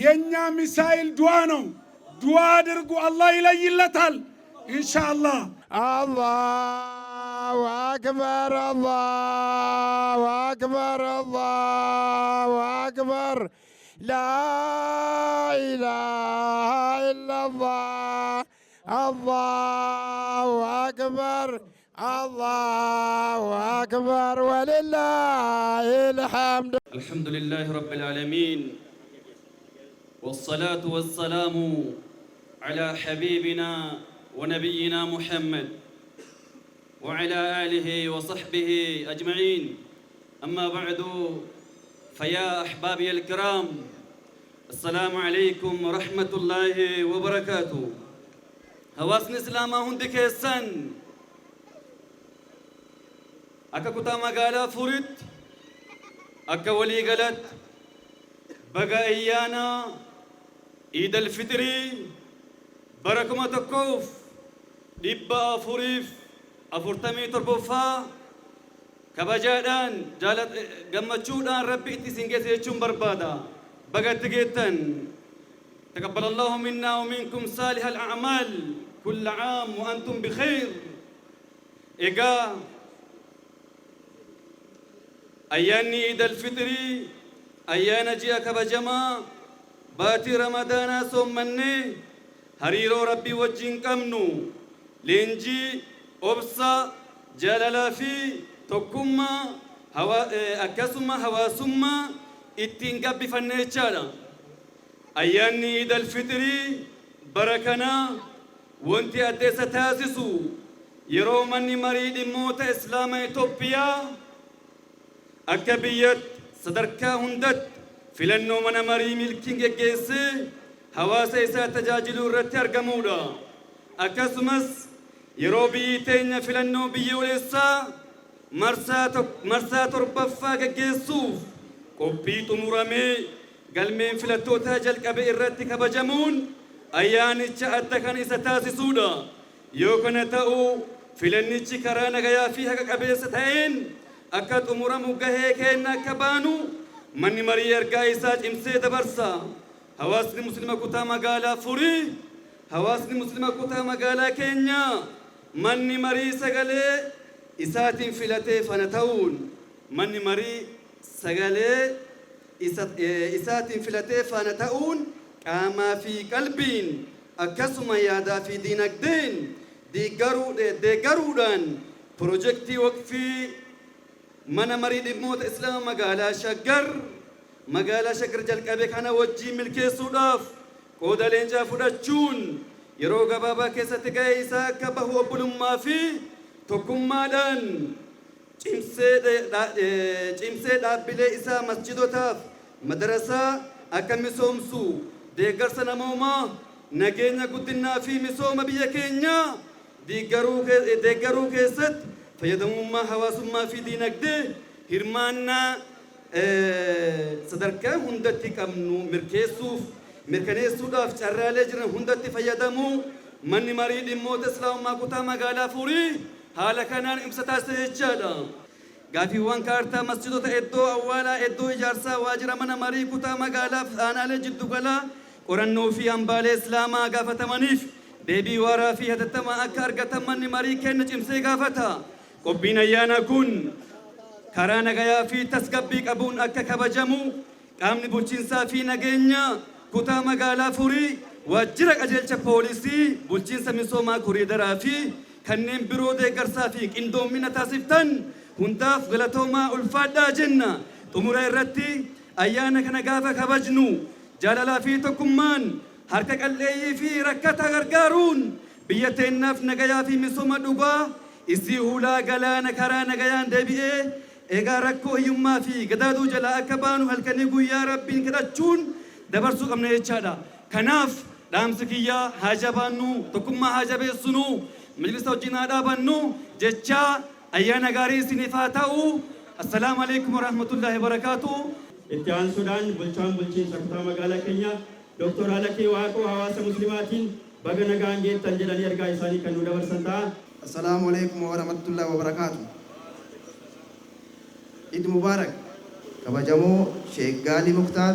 የኛ ሚሳኤል ዱዓ ነው። ዱዓ አድርጉ፣ አላህ ይለይለታል ኢንሻአላህ። አላሁ አክበር አላሁ አክበር አላሁ አክበር ላኢላሃ ኢለላህ አላሁ አክበር الله أكبر ولله الحمد. الحمد لله رب العالمين والصلاة والسلام على حبيبنا ونبينا محمد وعلى آله وصحبه أجمعين. أما بعد فيا أحبابي الكرام السلام عليكم ورحمة الله وبركاته. هواسن إسلاما هندك السن akka kutaa magaalaa Furiitti akka walii galatti baga ayyaana Iid al-Fitrii bara 1447ffaa kabajaadhaan gammachuudhaan rabbi itti isin geesse jechuun barbaada. Baga itti geettan. تقبل الله منا ومنكم صالح الأعمال كل عام وأنتم بخير. إيجا أيان عيد الفطر أيان جاء كبجما باتي رمضان سومني هريرو ربي وجين كمنو لينجي أبصا جلالا في تكما هوا أكسما هواسما إتينكا بفنيتشالا. أيان عيد الفطر بركنا وانتي أديس تاسسو يرو مني مريد موت إسلام إثيوبيا أكبيت صدركا هندت فلنو من مري ملكينج جيسي هواسا إسا تجاجلو رتي أرقمودا أكسمس يروبي تينيا فلنو بيوليسا مرسا تربفا جيسوف قبي تمرمي قلمين فلتوتا جلق بإرتي كبجمون أياني أدكان إسا تاسي سودا يوكنا تاو فلنيتش كرانا غيا فيها كبيستين أكاد أمورا مجهة كأننا كبانو مني مري أرجع إسات إمسى دبرسا هواسني مسلمة كوتا مقالة فوري هواسني مسلمة كوتا مقالة كينيا مني مري سجلة إسات فلتة فنتاون مني مري سجلة إسات فلتة فنتاون كما في قلبين أكسم يادا في دينك دين ديجارودان بروجكتي وقفي من مريد موت إسلام مقالة شجر جل كبك أنا وجي ملكي سوداف كودا لينجا فوداتشون يروغا بابا كيسة تجايسا كبهو بلوم ما في تكم مادان جيمسي دابلي إسا مسجدو تاف مدرسة أكم مسومسو ديگر سنموما نجينا قدنا في مسوما بيا كينيا ديگرو كيست فيدموما حواسوما في دينك دي هرمانا صدركا هندتي كمنو مركنيسو داف چرالي جرن هندتي فيدمو من مريد موت اسلام ما كتا مقالا فوري حالا كانان امسطا سيجادا غافي وان كارتا مسجدو تا ادو اولا ادو اجارسا واجر من مريد كتا مقالا فانالي جدو قلا قرنو في انبالي اسلاما غافتا منيف ديبي وارا في هدتما اكار غتا من مريد كنج امسي غافتا قبين ايانا كن كرانا غيا في تسقبي قبون اكا كبجمو قامن بلچنسا في نگينيا كتا مقالا فوري واجرق اجلچ پوليسي بلچنسا مسوما كوريدرا في كنين برو دي گرسا في اندومينا تاسفتن هنداف غلطوما الفادا جنة تمورا الرتي ايانا كنا غافا كبجنو جالالا في تكمان harka qalleeyyii fi rakkata gargaaruun biyya teennaaf nagayaa fi misooma dhugaa isii hulaa galaana karaa nagayaan deebi'ee egaa rakkoo hiyyummaa fi gadaaduu jalaa akka baanu halkanii guyyaa rabbiin kadhachuun dabarsuu qabna jechaadha. Kanaaf dhaamsi kiyyaa haa jabaannu tokkummaa haa jabeessinu majlisa wajjin haa dhaabannu jechaa ayyaana gaarii isiniif haa ta'u. Assalaamu alaikum warahmatullahi wabarakaatuh. Itti aansuudhaan bulchaan bulchiinsa kutaa magaalaa keenyaa Dr. Halakee Waaqoo hawaasa muslimaatiin baga nagaan geettan jedhanii ergaa isaanii kan nu dabarsan ta'a. Assalaamu alaikum warahmatullahi wabarakaatuh. Eid Mubarak. Kabajamoo Sheikh Gali Mukhtar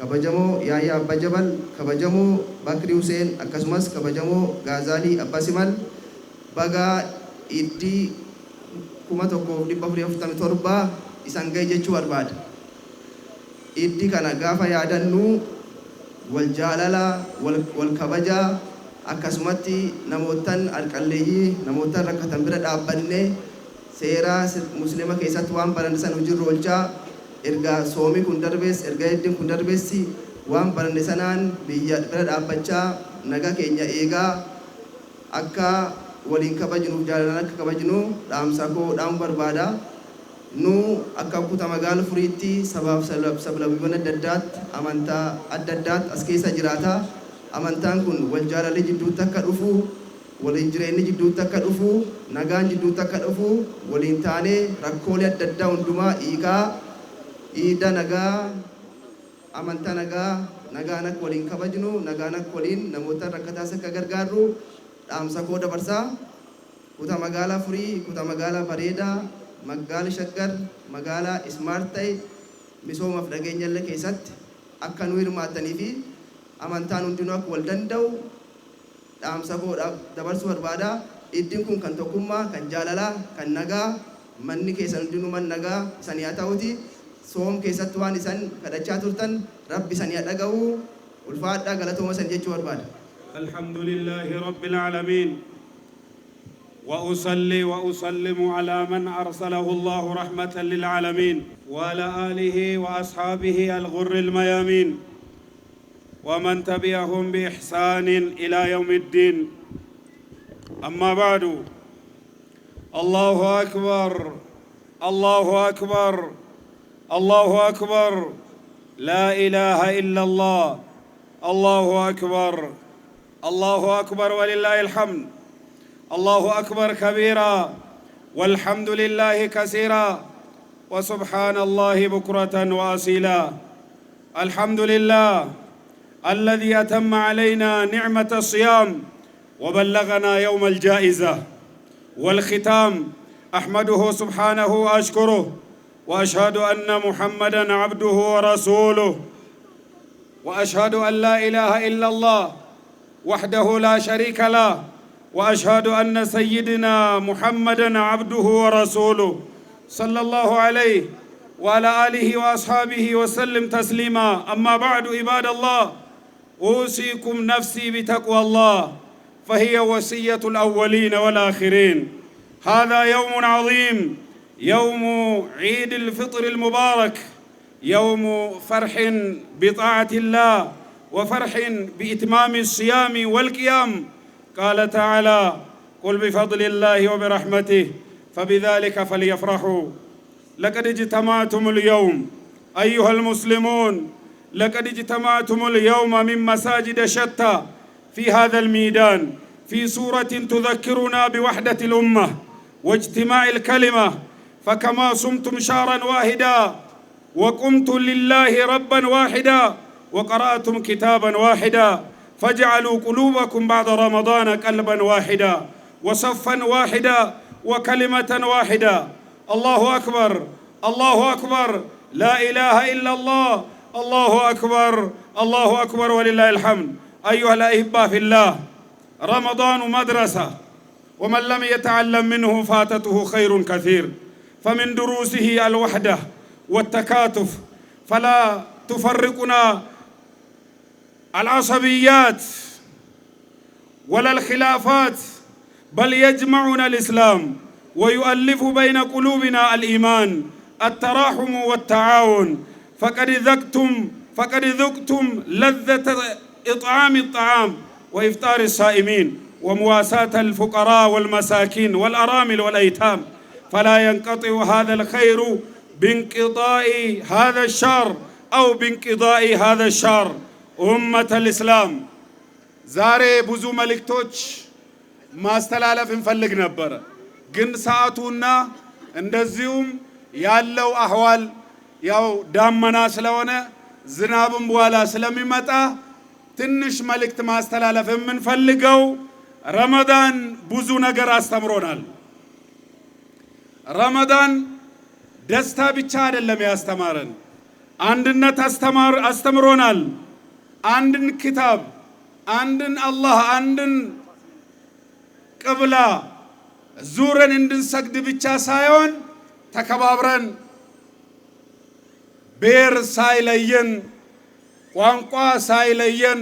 kabajamoo Yaayaa Abbaa Jabal, kabajamoo Bakri Huseen, akkasumas kabajamoo Gaazaalii Abbaa Simal baga iddii 1447 isan ga'e jechuu barbaada. Iddii kana gaafa yaadannu wal jaalala, wal kabajaa akkasumatti namootan alqalleeyyii, namootan rakkatan bira dhaabbanne seera muslima keessatti waan baranne san hojiirra oolchaa erga soomi kun darbees erga iddiin kun darbeessi waan baranne sanaan biyya bira dhaabbachaa naga keenya eegaa akka waliin kabajnuuf jaalalaan akka kabajnu dhaamsa koo dhaamu barbaada. Nu akka kutaa magaala Furiitti sabaaf sablammiiwwan adda addaatti amantaa adda addaatti as keessa jiraata. Amantaan kun wal jaalalli jidduutti akka dhufu, waliin jireenyi jidduutti akka dhufu, nagaan jidduutti akka dhufu, waliin taanee rakkoolee adda addaa hundumaa hiikaa, iida nagaa, amantaa nagaa, nagaan akka waliin kabajnu, nagaan akka waliin namoota rakkataas akka gargaarru dhaamsa koo dabarsaa. Kutaa magaalaa Furii, kutaa magaalaa bareedaa, magaalaa Shaggar, magaalaa Ismaart ta'e misoomaaf nageenya illee keessatti akka nu hirmaatanii fi amantaan hundinuu akka wal danda'u dhaamsa koo dabarsuu barbaada. Iddiin kun kan tokkummaa, kan jaalalaa, kan nagaa, manni keessan hundinuu man nagaa isanii haa ta'uti. Soom keessatti waan isan kadhachaa turtan Rabbi isanii haa dhaga'u. Ulfaadhaa galatooma san jechuu barbaada. Alhamdulillahi Rabbil Aalamiin. وأصلي وأسلم على من أرسله الله رحمة للعالمين وعلى آله وأصحابه الغر الميامين ومن تبعهم بإحسان إلى يوم الدين. أما بعد، الله أكبر، الله أكبر، الله أكبر، لا إله إلا الله، الله أكبر، الله أكبر ولله الحمد. الله أكبر كبيرا والحمد لله كثيرا وسبحان الله بكرة وأصيلا. الحمد لله الذي أتم علينا نعمة الصيام وبلغنا يوم الجائزة والختام. أحمده سبحانه وأشكره وأشهد أن محمدًا عبده ورسوله وأشهد أن لا إله إلا الله وحده لا شريك له وأشهد أن سيدنا محمدًا عبده ورسوله صلى الله عليه وعلى آله وأصحابه وسلم تسليما. أما بعد عباد الله، أوصيكم نفسي بتقوى الله فهي وصية الأولين والآخرين. هذا يوم عظيم، يوم عيد الفطر المبارك، يوم فرح بطاعة الله وفرح بإتمام الصيام والقيام. قال تعالى: قل بفضل الله وبرحمته فبذلك فليفرحوا. لقد اجتمعتم اليوم أيها المسلمون، لقد اجتمعتم اليوم من مساجد شتى في هذا الميدان في سورة تذكرنا بوحدة الأمة واجتماع الكلمة. فكما صمتم شهرا واحدا وقمتم لله ربا واحدا وقرأتم كتابا واحدا فاجعلوا قلوبكم بعد رمضان قلبا واحدا وصفا واحدا وكلمة واحدة. الله أكبر، الله أكبر، لا إله إلا الله، الله أكبر، الله أكبر ولله الحمد. أيها الأحبة في الله، رمضان مدرسة، ومن لم يتعلم منه فاتته خير كثير. فمن دروسه الوحدة والتكاتف، فلا تفرقنا العصبيات ولا الخلافات، بل يجمعنا الإسلام ويؤلف بين قلوبنا الإيمان، التراحم والتعاون. فقد ذقتم لذة إطعام الطعام وإفطار الصائمين ومواساة الفقراء والمساكين والأرامل والأيتام. فلا ينقطع هذا الخير بانقضاء هذا الشهر أو بانقضاء هذا الشهر. أمة الإسلام، زاري بوزو ملكتوش ما استلالف انفلق نبرا قن ساعتونا اندزيوم يالو أحوال ياو دامنا سلونا زناب مبوالا سلمي متا تنش ملكت ما استلالف منفلقو. رمضان بوزو نقر استمرونال. رمضان دستا بيتشار اللي يستمرن، አንድነት አስተምሮናል። አንድን ክታብ፣ አንድን አላህ፣ አንድን ቅብላ ዙረን እንድንሰግድ ብቻ ሳይሆን ተከባብረን ብሔር ሳይለየን፣ ቋንቋ ሳይለየን፣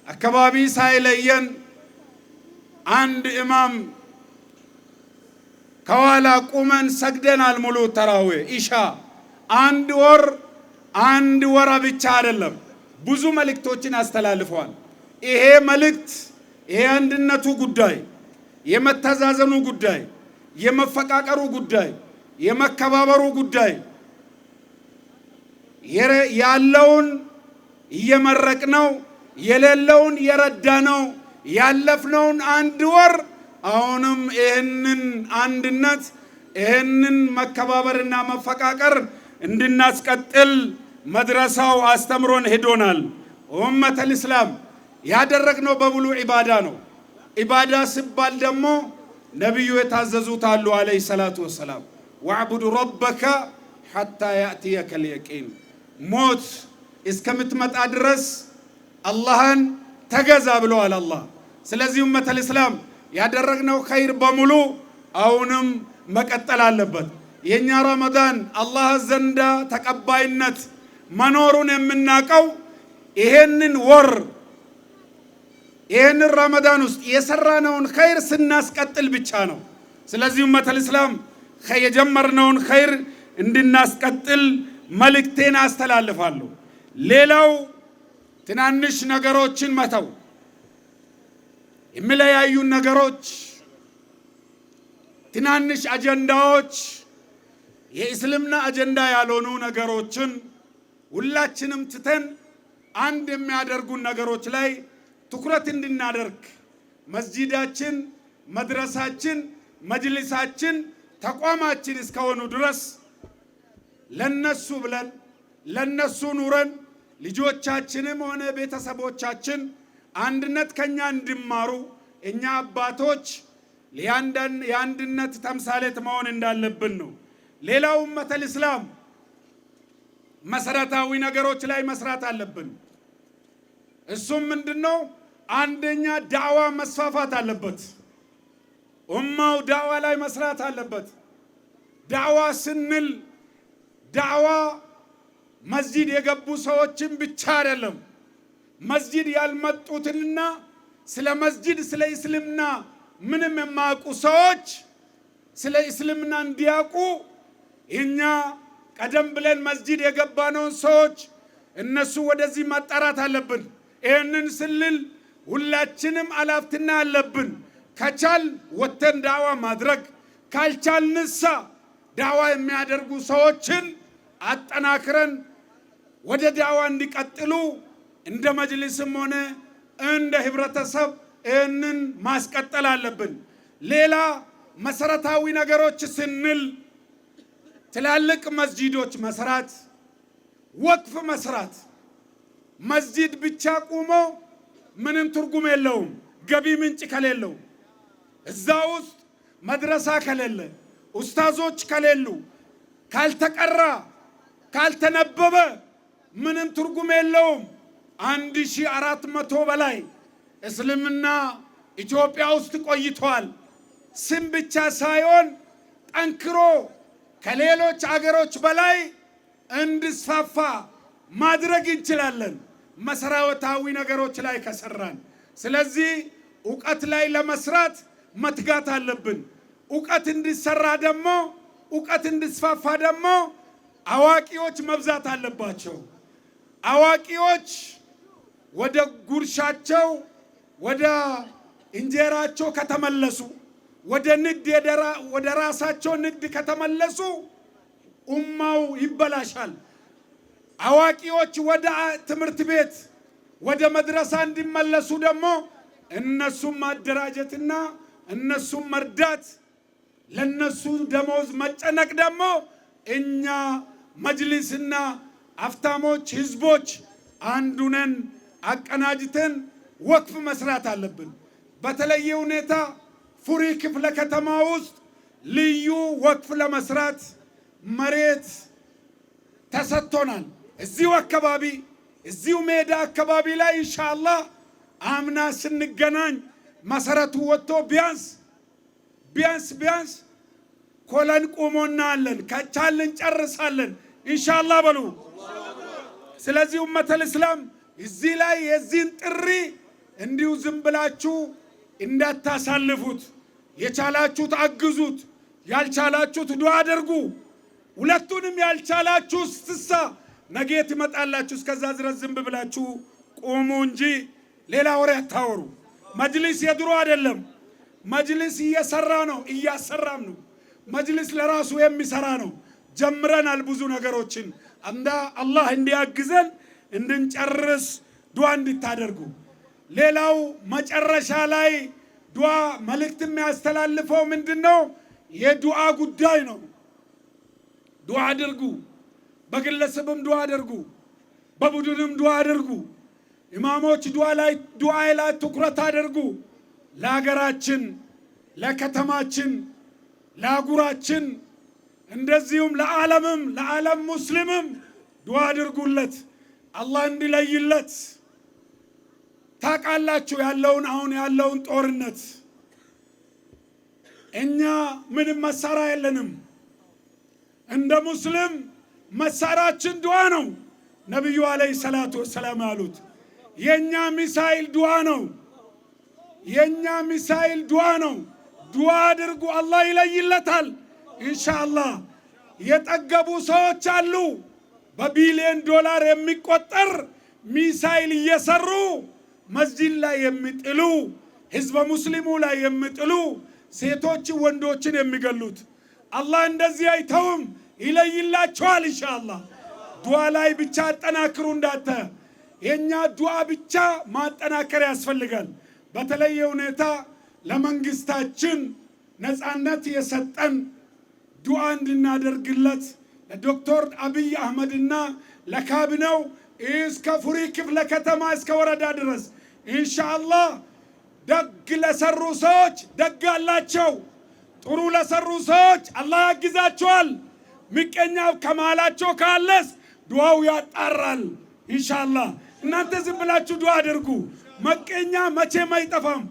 አካባቢ ሳይለየን አንድ ኢማም ከኋላ ቁመን ሰግደናል። ሙሉ ተራዊህ ኢሻ አንድ ወር ብቻ አይደለም፣ ብዙ መልእክቶችን አስተላልፈዋል። ይሄ መልእክት ይሄ አንድነቱ ጉዳይ፣ የመተዛዘኑ ጉዳይ፣ የመፈቃቀሩ ጉዳይ፣ የመከባበሩ ጉዳይ ያለውን እየመረቅነው የሌለውን የረዳነው ያለፍነውን አንድ ወር አሁንም ይህንን አንድነት ይህንን መከባበርና መፈቃቀር እንድናስቀጥል መድረሳው አስተምሮን ሄዶናል። ኡመተል ኢስላም ያደረግነው በሙሉ ዒባዳ ነው። ዒባዳ ሲባል ደግሞ ነቢዩ የታዘዙት አሉ አለይሂ ሰላቱ ወሰላም ወዕቡድ ረበከ ሐታ ያእትየከል የቂን፣ ሞት እስከምትመጣ ድረስ አላህን ተገዛ ብለዋል አላህ። ስለዚህ ኡመተል ኢስላም ያደረግነው ኸይር በሙሉ አሁንም መቀጠል አለበት። የኛ ረመዳን አላህ ዘንዳ ተቀባይነት መኖሩን የምናቀው ይሄንን ወር ይሄንን ረመዳን ውስጥ የሰራነውን ኸይር ስናስቀጥል ብቻ ነው። ስለዚህ ኡመተል ኢስላም የጀመርነውን ኸይር እንድናስቀጥል መልእክቴን አስተላልፋለሁ። ሌላው ትናንሽ ነገሮችን መተው፣ የሚለያዩን ነገሮች፣ ትናንሽ አጀንዳዎች፣ የእስልምና አጀንዳ ያልሆኑ ነገሮችን ሁላችንም ትተን አንድ የሚያደርጉን ነገሮች ላይ ትኩረት እንድናደርግ መስጂዳችን፣ መድረሳችን፣ መጅሊሳችን፣ ተቋማችን እስከሆኑ ድረስ ለነሱ ብለን ለነሱ ኑረን ልጆቻችንም ሆነ ቤተሰቦቻችን አንድነት ከኛ እንዲማሩ እኛ አባቶች የአንድነት ተምሳሌት መሆን እንዳለብን ነው። ሌላው ኡመተል ኢስላም መሰረታዊ ነገሮች ላይ መስራት አለብን። እሱም ምንድነው? አንደኛ ዳዕዋ መስፋፋት አለበት። ኡማው ዳዕዋ ላይ መስራት አለበት። ዳዕዋ ስንል ዳዕዋ መስጂድ የገቡ ሰዎችን ብቻ አይደለም። መስጂድ ያልመጡትንና ስለ መስጂድ ስለ እስልምና ምንም የማያውቁ ሰዎች ስለ እስልምና እንዲያውቁ እኛ ቀደም ብለን መስጂድ የገባነውን ሰዎች እነሱ ወደዚህ ማጣራት አለብን። ይህንን ስልል ሁላችንም አላፍትና አለብን። ከቻል ወተን ዳዕዋ ማድረግ፣ ካልቻልንሳ ዳዕዋ የሚያደርጉ ሰዎችን አጠናክረን ወደ ዳዕዋ እንዲቀጥሉ እንደ መጅሊስም ሆነ እንደ ህብረተሰብ ይህንን ማስቀጠል አለብን። ሌላ መሰረታዊ ነገሮች ስንል ትላልቅ መስጂዶች መስራት፣ ወቅፍ መስራት። መስጂድ ብቻ ቁሞ ምንም ትርጉም የለውም ገቢ ምንጭ ከሌለው። እዛ ውስጥ መድረሳ ከሌለ፣ ኡስታዞች ከሌሉ፣ ካልተቀራ ካልተነበበ ምንም ትርጉም የለውም። 1400 በላይ እስልምና ኢትዮጵያ ውስጥ ቆይቷል። ስም ብቻ ሳይሆን ጠንክሮ ከሌሎች አገሮች በላይ እንዲስፋፋ ማድረግ እንችላለን መሰረታዊ ነገሮች ላይ ከሰራን። ስለዚህ ዕውቀት ላይ ለመስራት መትጋት አለብን። ዕውቀት እንዲሰራ ደግሞ ዕውቀት እንዲስፋፋ ደግሞ አዋቂዎች መብዛት አለባቸው። አዋቂዎች ወደ ጉርሻቸው ወደ እንጀራቸው ከተመለሱ፣ ወደ ራሳቸው ንግድ ከተመለሱ ኡማው ይበላሻል። አዋቂዎች ወደ ትምህርት ቤት ወደ መድረሳ እንዲመለሱ ደግሞ እነሱም ማደራጀትና እነሱም መርዳት፣ ለነሱ ደሞዝ መጨነቅ ደግሞ እኛ መጅሊስና አፍታሞች ህዝቦች አንዱነን አቀናጅተን ወቅፍ መስራት አለብን። በተለየ ሁኔታ ፉሪ ክፍለ ከተማ ውስጥ ልዩ ወቅፍ ለመስራት መሬት ተሰጥቶናል። እዚሁ አካባቢ እዚሁ ሜዳ አካባቢ ላይ ኢንሻአላህ አምና ስንገናኝ መሰረቱ ወጥቶ ቢያንስ ኮለን ቆሞናለን ከቻልን ጨርሳለን ኢንሻአላህ በሉ። ስለዚህ ኡመተል እስላም እዚህ ላይ የዚህን ጥሪ እንዲሁ ዝም ብላችሁ እንዳታሳልፉት። የቻላችሁት አግዙት፣ ያልቻላችሁት ዱዓ አድርጉ። ሁለቱንም ያልቻላችሁ ስትሳ ነገ ትመጣላችሁ። እስከዛ ድረስ ዝም ብላችሁ ቆሙ እንጂ ሌላ ወሬ አታወሩ። መጅሊስ የድሮ አይደለም። መጅሊስ እየሰራ ነው፣ እያሰራም ነው። መጅሊስ ለራሱ የሚሰራ ነው። ጀምረናል ብዙ ነገሮችን። አላህ እንዲያግዘን እንድንጨርስ ዱዓ እንድታደርጉ። ሌላው መጨረሻ ላይ ዱዓ መልእክት የሚያስተላልፈው ምንድነው? የዱዓ ጉዳይ ነው። ዱዓ አድርጉ። በግለሰብም ዱዓ አድርጉ፣ በቡድንም ዱዓ አድርጉ። ኢማሞች ዱዓ ላይ ትኩረት አድርጉ። ለሀገራችን፣ ለከተማችን፣ ለአህጉራችን እንደዚሁም ለዓለም ሙስሊምም ዱዓ አድርጉለት፣ አላህ እንዲለይለት። ታውቃላችሁ አሁን ያለውን ጦርነት። እኛ ምንም መሳሪያ የለንም። እንደ ሙስሊም መሳሪያችን ዱዓ ነው። ነቢዩ አለይሂ ሰላቱ ወሰላም ያሉት የኛ ሚሳኤል ዱዓ ነው። የኛ ሚሳኤል ዱዓ ነው። ዱዓ አድርጉ፣ አላህ ይለይለታል ኢንሻአላህ። የጠገቡ ሰዎች አሉ። በቢሊዮን ዶላር የሚቆጠር ሚሳኤል እየሰሩ መስጂድ ላይ የሚጥሉ፣ ህዝበ ሙስሊሙ ላይ የሚጥሉ፣ ሴቶች ወንዶችን የሚገሉት። አላህ እንደዚህ አይተውም፣ ይለይላቸዋል ኢንሻአላህ። ዱዓ ላይ ብቻ አጠናክሩ እንዳተ የኛ ዱዓ ብቻ ማጠናከር ያስፈልጋል። በተለየ ሁኔታ ለመንግስታችን ነፃነት የሰጠን ዱዓ እንድናደርግለት ለዶክተር አብይ አህመድና ለካቢኔው እስከ ፉሪ ክፍለ ከተማ እስከ ወረዳ ድረስ ኢንሻአላህ ደግ ለሰሩ ሰዎች ደግ አላቸው። ጥሩ ለሰሩ ሰዎች አላህ ያግዛቸዋል። ምቀኛ ከመሃላቸው ካለስ ዱዓው ያጣራል ኢንሻአላህ። እናንተ ዝም ብላችሁ ዱዓ አድርጉ። መቀኛ መቼም አይጠፋም።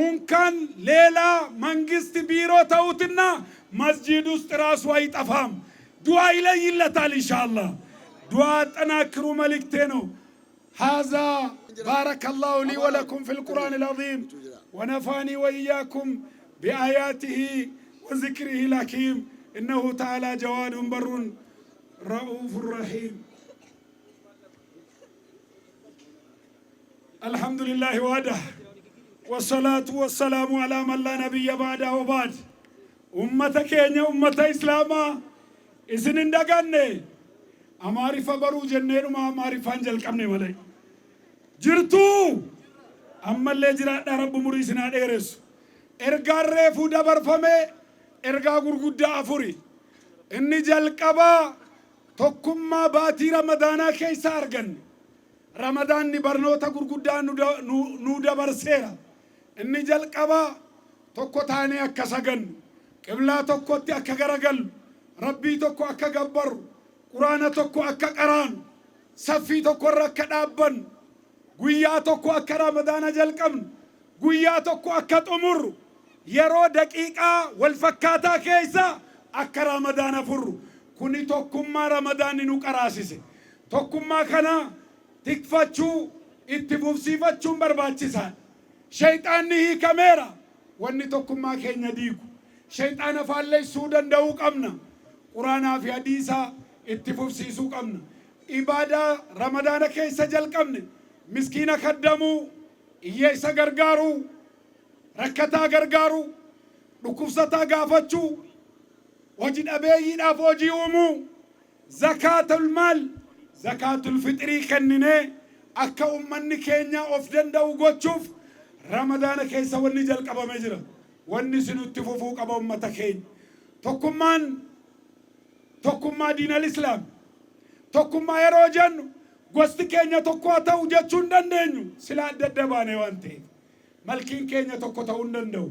እንኳን ሌላ መንግስት ቢሮ ተውትና መስጂድ ውስጥ ራሱ አይጠፋም። ዱዓ ይለይለታል ኢንሻአላህ። ዱዓ አጠናክሩ መልእክቴ ነው። هذا بارك الله لي ولكم في القرآن العظيم ونفعني وإياكم بآياته وذكره الحكيم إنه تعالى جواد بر رؤوف رحيم. الحمد لله وحده والصلاة والسلام على من لا نبي بعده وبعد. أمتك يا أمة إسلام إذن دعاني أماري فبرو جنّير ما أماري فانجل كمني ملاي جرتو أما اللي جرات رب مريسنا إيرس إرجع رفودا برفمه إرجع غرغودا أفوري إني جل كبا تكم ما باتي رمضانا كيس أرجن رمضان نبرنوتا غرغودا نودا برسيرا إني جل كبا تكو تاني أكسجن قبلا تكو تي أكجرجل ربي تكو أكجبر قرآن تكو أكقران سفي تكو ركدابن قويا تكو أك رمضان جلكمن قويا تكو أكت أمر يرو دقيقة والفكاتا كيسا أك رمضان فر كوني تكو ما رمضان نقراسيسي تكو ما كنا تكفتشو اتفوفسيفتشو برباتشيسا شيطان نهي كاميرا واني تكو ما كينا ديكو شيطان فالي سودان دوك أمنا قرآن في حديثا اتفوفسيسو قمنا إبادة رمضان كيسا جل قمنا مسكينة خدمو إيسا غرغارو ركتا غرغارو ركوفستا غافتشو وجد أبيين أفوجي أمو زكاة المال زكاة الفطري كنني أكا أمني كينيا أفدن داو غوشوف رمضان كيسا وني جل قبا مجرى وني سنو اتفوفو قبا أمتا كين tokkummaa diinal islaam tokkummaa yeroo jennu gosti keenya tokko ta'uu jechuu hin dandeenyu sila adda adda baane waan ta'eef malkiin keenya tokko ta'uu hin danda'u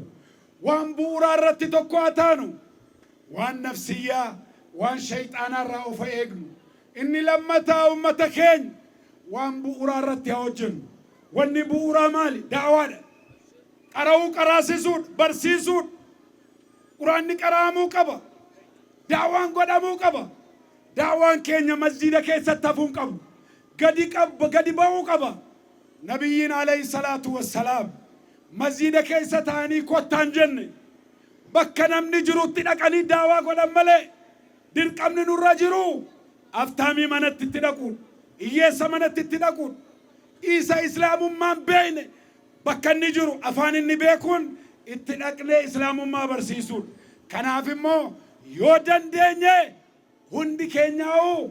waan bu'uuraa irratti tokko taanu waan nafsiyyaa waan shayxaanaa irraa of eegnu inni lammataa ummata keenya waan bu'uuraa irratti haa hojjennu. Wanni bu'uuraa maali? Da'awaadha. Qara'uu qaraasisuudha, barsiisuudha. Quraanni qara'amuu qaba. Da'awaan godhamuu qaba. Da'awaan keenya masjiida keessatti hafuu qabu. Gadi ba'uu qaba. Nabiyyiin alayhi salaatu wassalaam masjiida keessa ta'anii kottaan jenne bakka namni jirutti dhaqanii daawaa godhan malee dirqamni nurra jiru aftaamii manatti itti dhaquun, hiyyeessa manatti itti dhaquun, isa islaamummaan beekne bakka inni jiru afaan inni beekuun itti dhaqnee islaamummaa barsiisuun. Kanaaf immoo yoo dandeenye hundi keenyaa'u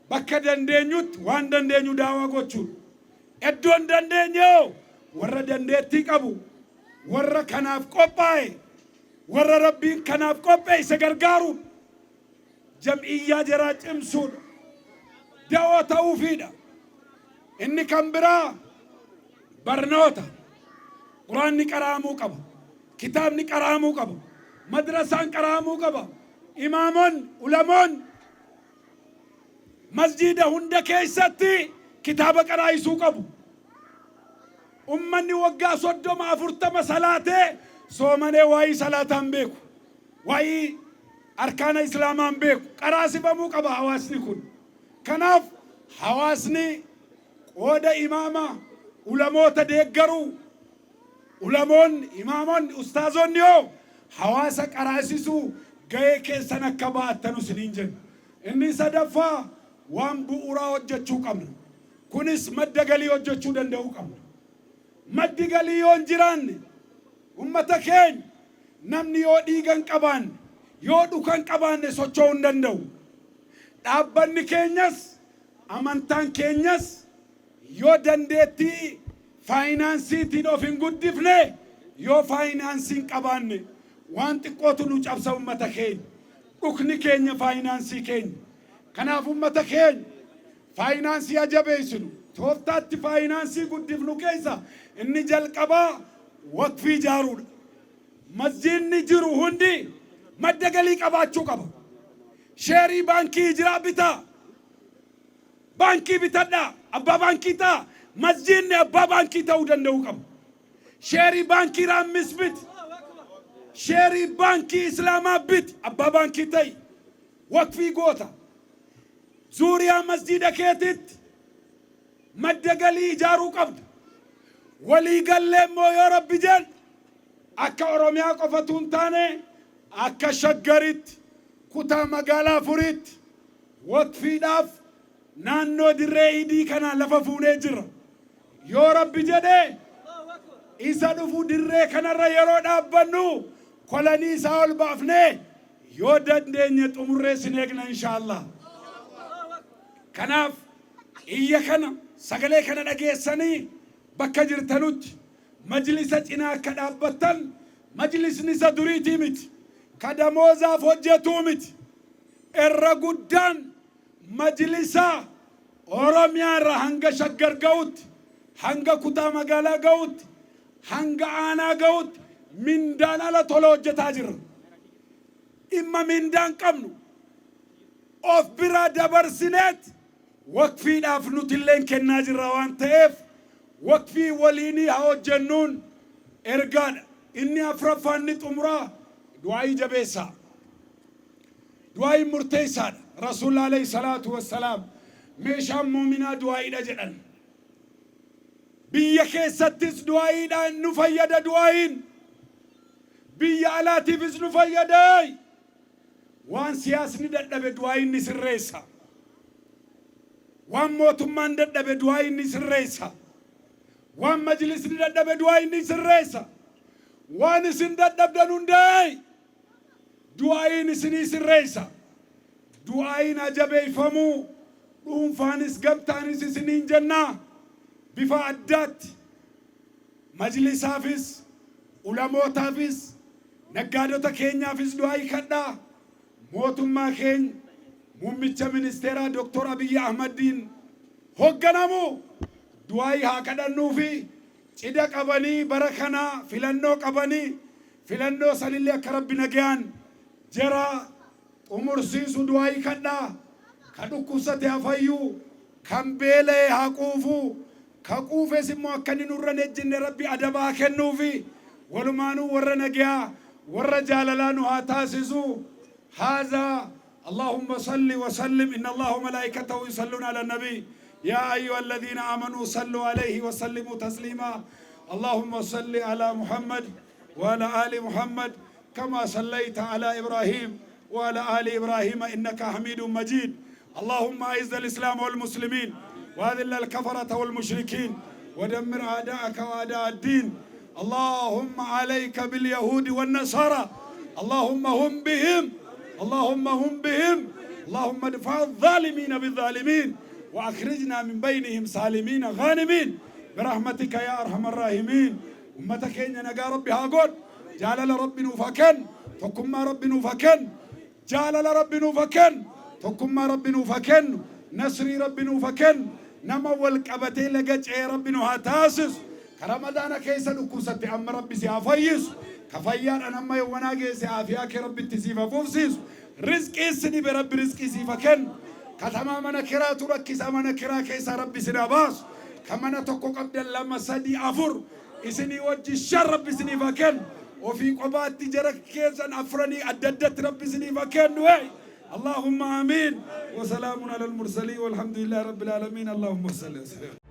bakka dandeenyutti waan dandeenyu daawaa gochuun. Eddoon dandeenye warra dandeettii qabu, warra kanaaf qophaa'e, warra rabbiin kanaaf qopheesse gargaaruun jam'iyyaa jaraa cimsuudha. Da'oo ta'uufiidha. Inni kan biraa barnoota. Quraanni qara'amuu qaba. Kitaabni qara'amuu qaba. Madrasaan qara'amuu qaba. Imaamoon, ulamoon masjiida hunda keessatti kitaaba qaraa'isuu qabu. Ummanni waggaa 30-40 salaatee soomanee waa'ee salaataan beeku. Waa'ee arkaana islaamaan beeku. Qaraasifamuu qaba hawaasni kun. Kanaaf hawaasni qooda imaama ulamoota deeggaruu, ulamoonni, imaamoonni, ustaazonni yoo hawaasa qaraasisuu gahee keessan akka baattan isiniin jenna. Inni sadaffaa waan bu'uuraa hojjechuu qabna. Kunis madda galii hojjechuu danda'uu qabna. Maddi galii yoo hin jiraanne ummata keenya namni yoo dhiigan qabaanne yoo dhukan qabaanne socho'uu hin danda'u. Dhaabbanni keenyas amantaan keenyas yoo dandeettii faayinaansiitiin of hin guddifne yoo faayinaansiin qabaanne waan xiqqootu nu cabsa ummata keenya. Dhukni keenya faayinaansii keenya. Kanaaf ummata keenya faayinaansii ajabeessinu. Tooftaatti faayinaansii guddifnu keessa inni jalqabaa waqfii ijaaruudha. Masjiidni jiru hundi madda galii qabaachuu qaba. Sheerii baankii jiraa bitaa. Baankii bitadhaa. Abbaa baankii ta'a. Masjiidni abbaa baankii ta'uu danda'uu qaba. Sheerii baankii raammis biti. Sheerii baankii islaamaa biti. Abbaa baankii ta'i. Waqfii goota. Zuuriyaa masjiida keetitti madda galii ijaaruu qabda. Walii gallee immoo yoo rabbi jedhe akka Oromiyaa qofatu hin taane akka Shaggaritti kutaa magaalaa Furiitti waqfiidhaaf naannoo dirree idii kana lafa fuunee jira. Yoo rabbi jedhe isa dhufu dirree kanarra yeroo dhaabbannu kolanii isaa ol baafnee yoo dandeenye xumurree sin eegna inshaallah. Kanaaf iyya kana sagalee kana dhageessanii bakka jirtanutti majlisa cinaa akka dhaabbattan majlisni isa duriitii miti. Ka damoozaaf hojjetuu miti. Irra guddaan majlisa Oromiyaa irraa hanga Shaggar ga'utti, hanga kutaa magaalaa ga'utti, hanga aanaa ga'utti mindaan ala tola hojjetaa jirra. Dhimma mindaan qabnu of bira dabarsineet waqfiidhaaf nutilleen kennaa jirra waan ta'eef waqfii waliinii haa hojjennuun ergaadha. Inni afuraffaan ni xumuraa du'aa'ii jabeessaa. Du'aa'iin murteessaadha. Rasuulli alayhi salaatu wassalaam meeshaan muuminaa du'aa'iidha jedhan. Biyya keessattis du'aa'iidhaan nu fayyada du'aa'iin. Biyya alaatiifis nu fayyada. Waan siyaasni dadhabe du'aa'iin ni sirreessa. Waan mootummaan dadhabe du'aa'iin ni sirreessa. Waan majlisni dadhabe du'aa'iin ni sirreessa. Waan isin dadhabdan hundaa'e du'aa'iin isinii sirreessa. Du'aa'iin ajabeeffamuu dhuunfaanis gamtaanis isiniin jennaa bifa addaatti majlisaafis ulamootaafis naggaadota keenyaafis du'aa'ii kadhaa. Mootummaa keenya muummicha ministeeraa Dr. Abiy Ahmadiin hoogganamu du'aa'ii haa kadhannuufi cida qabanii bara kana filannoo qabanii filannoo sanillee akka rabbi nagayaan jara xumursiisu du'aa'ii kadhaa. كدكوسة يفيو كم بيلي حقوفو كقوفة سمو أكن نور نجن ربي أدبا كنوفي ولمانو ور نجيا ور جاللانو هاتاسسو هذا اللهم صل وسلم إن الله وملائكته يصلون على النبي يا أيها الذين آمنوا صلوا عليه وسلموا تسليما اللهم صل على محمد وعلى آل محمد كما صليت على إبراهيم وعلى آل إبراهيم إنك حميد مجيد اللهم أعز الإسلام والمسلمين وأذل الكفرة والمشركين ودمر أعداءك وأعداء الدين اللهم عليك باليهود والنصارى اللهم هم بهم اللهم ادفع الظالمين بالظالمين وأخرجنا من بينهم سالمين غانمين برحمتك يا أرحم الراحمين أمتك إن نجا ربي هاقول جالل ربي نوفكن تكم ربي نوفكن جالل ربي نوفكن تكم ربي نوفكن نصري ربي نوفكن نما والكبتي لجج ربي نوهاتاسس كرمضان كيس نكوسة أم ربي سيافيس كفيان أنا ما يوناجي سيافيا كربي تسيفا فوفسيس رزق إسني برب رزق سيفكن كتما من كرا تركز من كرا كيس ربي سناباس كمانا تكو قبل لما سدي أفر إسني وجه الشر ربي سنيفكن وفي قبات تجرك كيسا أفرني أددت ربي سنيفكن وي اللهم آمين وسلام على المرسلين والحمد لله رب العالمين اللهم صل وسلم